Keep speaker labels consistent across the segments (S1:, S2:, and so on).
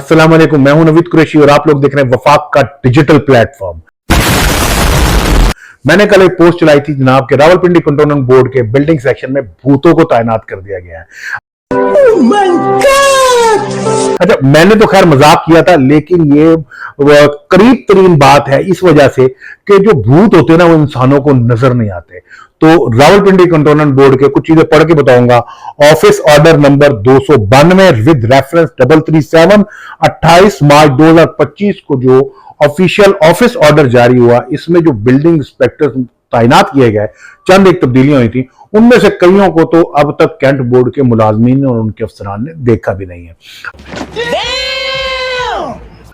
S1: अस्सलाम वालेकुम, मैं हूं नवीद कुरैशी और आप लोग देख रहे हैं वफाक का डिजिटल प्लेटफॉर्म। मैंने कल एक पोस्ट चलाई थी जनाब के रावलपिंडी कंटोनमेंट बोर्ड के बिल्डिंग सेक्शन में भूतों को तैनात कर दिया गया है। Oh my God! अच्छा, मैंने तो खैर मजाक किया था, लेकिन ये करीब तरीन बात है इस वजह से कि जो भूत होते हैं ना वो इंसानों को नजर नहीं आते। तो रावलपिंडी कंटोनमेंट बोर्ड के कुछ चीजें पढ़ के बताऊंगा। Office order number 292 with reference 337 28 मार्च 2025 को जो ऑफिशियल ऑफिस ऑर्डर जारी हुआ, इसमें जो बिल्डिंग इंस्पेक्टर तैनात किए गए, चंद एक तब्दीलियां हुई थी। उनमें से कईयों को तो अब तक कैंट बोर्ड के मुलाजमीन और उनके अफसरान ने देखा भी नहीं है।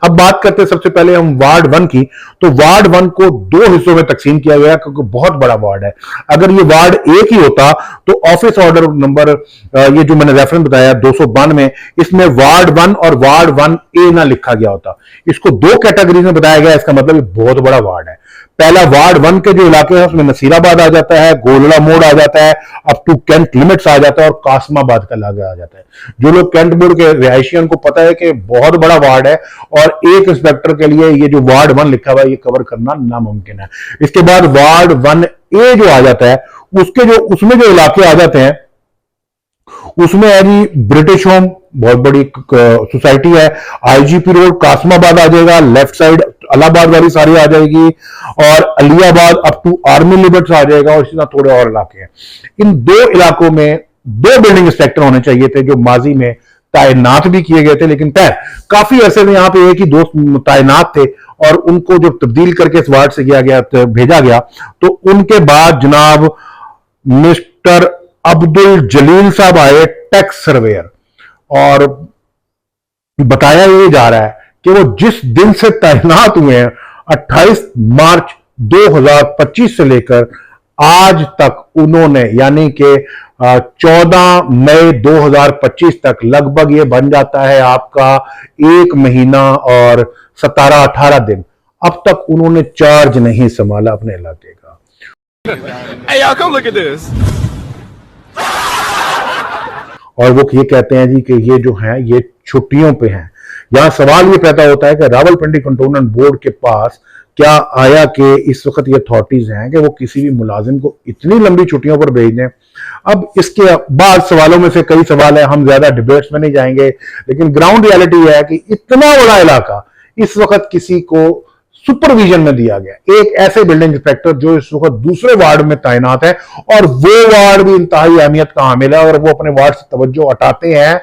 S1: अब बात करते हैं सबसे पहले हम वार्ड 1 की। तो वार्ड 1 को दो हिस्सों में तकसीम किया गया क्योंकि बहुत बड़ा वार्ड है। अगर ये वार्ड एक ही होता तो ऑफिस ऑर्डर नंबर ये जो मैंने रेफरेंस बताया 292, इसमें वार्ड 1 और वार्ड 1A ना लिखा गया होता। इसको दो कैटेगरीज में बताया गया, इसका मतलब ये बहुत बड़ा वार्ड है। पहला वार्ड 1 के जो इलाके हैं उसमें नसीराबाद आ जाता है, गोलड़ा मोड़ आ जाता है, अप टू कैंट लिमिट्स आ जाता है और कासमाबाद का इलाका आ जाता है। जो लोग कैंट बोर्ड के रिहायशियन को पता है कि बहुत बड़ा वार्ड है और एक इंस्पेक्टर के लिए ये जो वार्ड 1 लिखा हुआ है ये कवर करना नामुमकिन है। इसके बाद वार्ड 1A जो आ जाता है उसमें जो इलाके आ जाते हैं उसमें है जी ब्रिटिश होम, बहुत बड़ी सोसाइटी है। आईजीपी रोड कासमाबाद आ जाएगा, लेफ्ट साइड इलाहाबाद वाली सारी आ जाएगी और Aliabad up to army limits आ जाएगा और इसी तरह थोड़े और इलाके हैं। इन दो इलाकों में दो बिल्डिंग इंस्पेक्टर होने चाहिए थे जो माजी में तैनात भी किए गए थे, लेकिन काफी अरसे में यहां पे एक ही दोस्त तैनात थे और उनको जो तब्दील करके इस वार्ड से किया गया भेजा गया। तो उनके बाद जनाब मिस्टर अब्दुल जलील साहब आए, टैक्स सर्वेयर, और बताया ये जा रहा है कि वो जिस दिन से तैनात हुए हैं 28 मार्च 2025 से लेकर आज तक उन्होंने, यानी कि 14 मई 2025 तक, लगभग ये बन जाता है आपका 1 महीना और 17-18 दिन, अब तक उन्होंने चार्ज नहीं संभाला अपने इलाके का।
S2: Hey, y'all, come look at this.
S1: और वो ये कहते हैं जी कि ये जो है ये छुट्टियों पे हैं। यहां सवाल ये पैदा होता है कि रावलपिंडी कंटोनमेंट बोर्ड के पास क्या आया कि इस वक्त ये अथॉरिटीज हैं कि वो किसी भी मुलाजिम को इतनी लंबी छुट्टियों पर भेज दें। अब इसके बाद सवालों में से कई सवाल है, हम ज्यादा डिबेट्स में नहीं जाएंगे, लेकिन ग्राउंड रियलिटी है कि इतना बड़ा इलाका इस वक्त किसी को सुपरविजन में दिया गया। एक ऐसे बिल्डिंग इंस्पेक्टर जो इस वक्त दूसरे वार्ड में तैनात है और वो वार्ड भी इंतहाई अहमियत का हामिल है और वो अपने वार्ड से तवज्जो हटाते हैं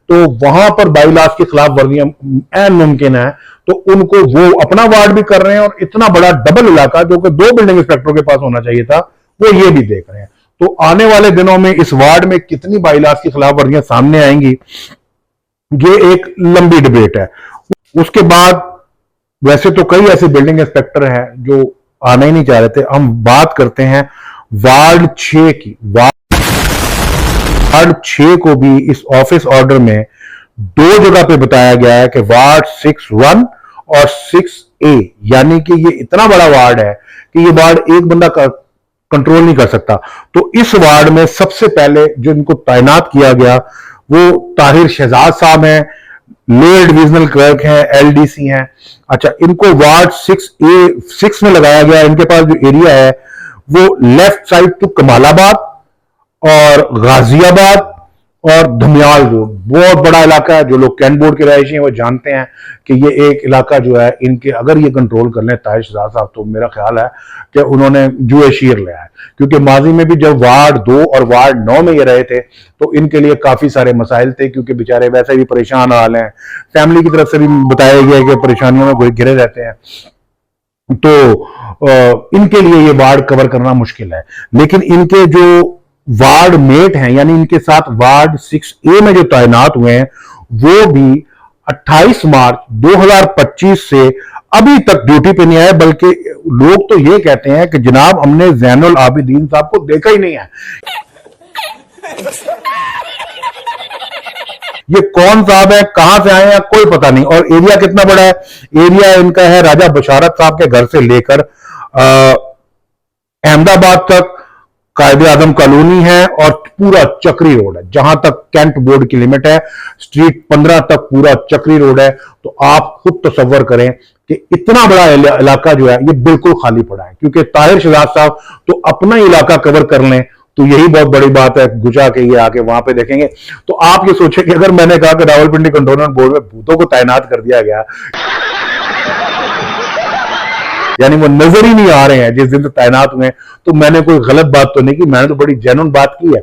S1: तो वहां पर बाइलास की खिलाफ वर्जियां ऐन मुमकिन है। तो उनको वो अपना वार्ड भी कर रहे हैं और इतना बड़ा डबल इलाका जो कि दो बिल्डिंग इंस्पेक्टरों के पास होना चाहिए था वो ये भी देख रहे हैं। तो आने वाले दिनों में इस वार्ड में कितनी बाइलास की खिलाफ वर्जियां सामने आएंगी, ये एक लंबी डिबेट है। उसके बाद वैसे तो कई ऐसे बिल्डिंग इंस्पेक्टर हैं जो आना ही नहीं चाह रहे थे। हम बात करते हैं वार्ड 6 की। वार्ड 6 को भी इस ऑफिस ऑर्डर में दो जगह पे बताया गया है कि वार्ड 6-1 और 6A, यानी कि ये इतना बड़ा वार्ड है कि ये वार्ड एक बंदा कंट्रोल नहीं कर सकता। तो इस वार्ड में सबसे पहले जो इनको तैनात किया गया वो ताहिर शहजाद साहब हैं, लोअर डिविजनल क्लर्क हैं, LDC हैं। अच्छा, इनको वार्ड 6 में लगाया गया। इनके पास जो एरिया है वो लेफ्ट साइड टू कमालाबाद और गाजियाबाद और धमियाल रोड, बहुत बड़ा इलाका है। जो लोग कैंट बोर्ड के रहायशी हैं वो जानते हैं कि ये एक इलाका जो है इनके, अगर ये कंट्रोल कर लें ताहिर शहजाद साहब, तो मेरा ख्याल है कि उन्होंने जुए शीर लिया है। क्योंकि माजी में भी जब वार्ड 2 और वार्ड 9 में ये रहे थे तो इनके लिए काफी सारे मसाइल थे, क्योंकि बेचारे वैसे भी परेशान हाल हैं, फैमिली की तरफ से भी बताया गया है कि परेशानियों में घिरे रहते हैं। तो इनके लिए ये वार्ड कवर करना मुश्किल है। लेकिन इनके जो वार्ड मेट हैं, यानी इनके साथ वार्ड 6A में जो तैनात हुए हैं, वो भी 28 मार्च 2025 से अभी तक ड्यूटी पे नहीं आए। बल्कि लोग तो ये कहते हैं कि जनाब हमने जैनुल आबिदीन साहब को देखा ही नहीं है। ये कौन साहब है, कहां से आए हैं, कोई पता नहीं। और एरिया कितना बड़ा है, एरिया इनका है राजा बशारत साहब के घर से लेकर अहमदाबाद तक, कायदे आजम कॉलोनी है और पूरा चक्री रोड है, जहां तक कैंट बोर्ड की लिमिट है, स्ट्रीट 15 तक पूरा चक्री रोड है। तो आप खुद तसव्वुर करें कि इतना बड़ा इलाका जो है ये बिल्कुल खाली पड़ा है, क्योंकि ताहिर शहजाद साहब तो अपना इलाका कवर कर लें तो यही बहुत बड़ी बात है, गुजा के ये आके वहां पे देखेंगे। तो आप ये सोचें कि अगर मैंने कहा कि रावलपिंडी कंटोनमेंट बोर्ड में भूतों को तैनात कर दिया गया, यानी वो नजर ही नहीं आ रहे हैं जिस दिन से तैनात हुए, तो मैंने कोई गलत बात तो नहीं की, मैंने तो बड़ी जेन्युइन बात की है।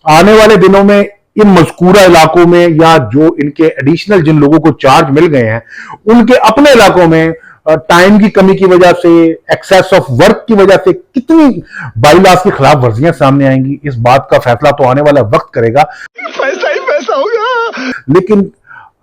S1: आने वाले दिनों में इन मज़कूरा इलाकों में या जो इनके एडिशनल जिन लोगों को चार्ज मिल गए हैं उनके अपने इलाकों में टाइम की कमी की वजह से, एक्सेस ऑफ वर्क की वजह से कितनी बाईलास की खिलाफ वर्जियां सामने आएंगी, इस बात का फैसला तो आने वाला वक्त करेगा।
S2: पैसा ही पैसा होगा।
S1: लेकिन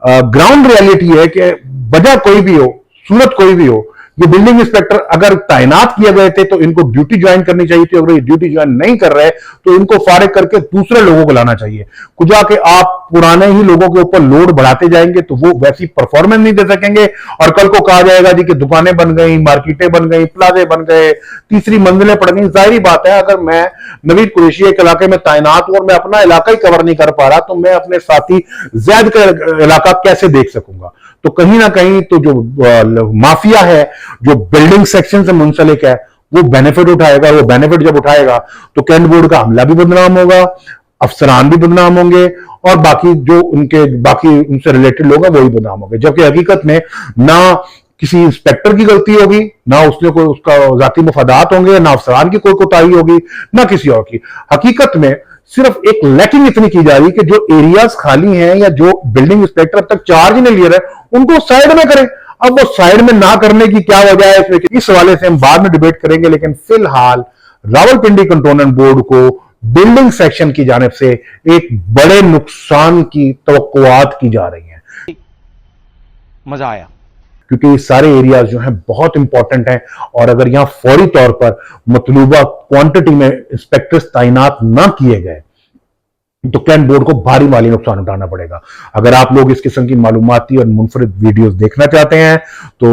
S1: ग्राउंड रियलिटी है कि वजह कोई भी हो, सूरत कोई भी हो, ये बिल्डिंग इंस्पेक्टर अगर तैनात किए गए थे तो इनको ड्यूटी ज्वाइन करनी चाहिए थी। अगर ये ड्यूटी ज्वाइन नहीं कर रहे तो इनको फारिग करके दूसरे लोगों को लाना चाहिए। कुजा के आप पुराने ही लोगों के ऊपर लोड बढ़ाते जाएंगे तो वो वैसी परफॉर्मेंस नहीं दे सकेंगे, और कल को कहा जाएगा जी कि दुकानें बन गई, मार्केटें बन गई, प्लाजे बन गए, तीसरी मंजिलें पड़ गई। जाहिर बात है, अगर मैं नवीद कुरैशी एक इलाके में तैनात हूं और मैं अपना इलाका ही कवर नहीं कर पा रहा तो मैं अपने साथी जैद का इलाका कैसे देख सकूंगा। तो कहीं ना कहीं तो जो माफिया है जो बिल्डिंग सेक्शन से मुंसलिक है वो बेनिफिट उठाएगा। वो बेनिफिट जब उठाएगा तो कैंट बोर्ड का अमला भी बदनाम होगा, अफसरान भी बदनाम होंगे, और बाकी जो बाकी उनसे रिलेटेड लोग हैं वो भी बदनाम होंगे। जबकि हकीकत में ना किसी इंस्पेक्टर की गलती होगी, ना उसने कोई उसका जाती मफादात होंगे, ना अफसरान की कोई कोताही होगी, ना किसी और की। हकीकत में सिर्फ एक लैकिंग इतनी की जा रही कि जो एरियाज खाली हैं या जो बिल्डिंग इंस्पेक्टर अब तक चार्ज ही नहीं ले रहे उनको साइड में करें। अब वो साइड में ना करने की क्या वजह है इसमें, इस हवाले से हम बाद में डिबेट करेंगे। लेकिन फिलहाल रावलपिंडी कंटोनमेंट बोर्ड को बिल्डिंग सेक्शन की जानिब से एक बड़े नुकसान की तवक्कुआत की जा रही है।
S3: मजा आया
S1: क्योंकि ये सारे एरियाज जो हैं बहुत इंपॉर्टेंट हैं, और अगर यहां फौरी तौर पर मतलूबा क्वांटिटी में इंस्पेक्टर्स तैनात ना किए गए तो कैंट बोर्ड को भारी माली नुकसान उठाना पड़ेगा। अगर आप लोग इस किस्म की मालूमाती और मुनफरिद वीडियोस देखना चाहते हैं तो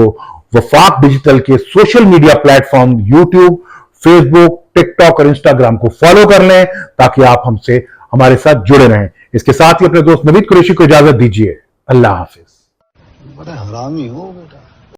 S1: वफाक डिजिटल के social media platform YouTube, Facebook, TikTok और इंस्टाग्राम को फॉलो कर लें ताकि आप हमसे हमारे साथ जुड़े रहें। इसके साथ ही अपने दोस्त नवीद कुरैशी को इजाजत दीजिए। अल्लाह हाफिज।
S4: बड़ा हरामी हो बेटा।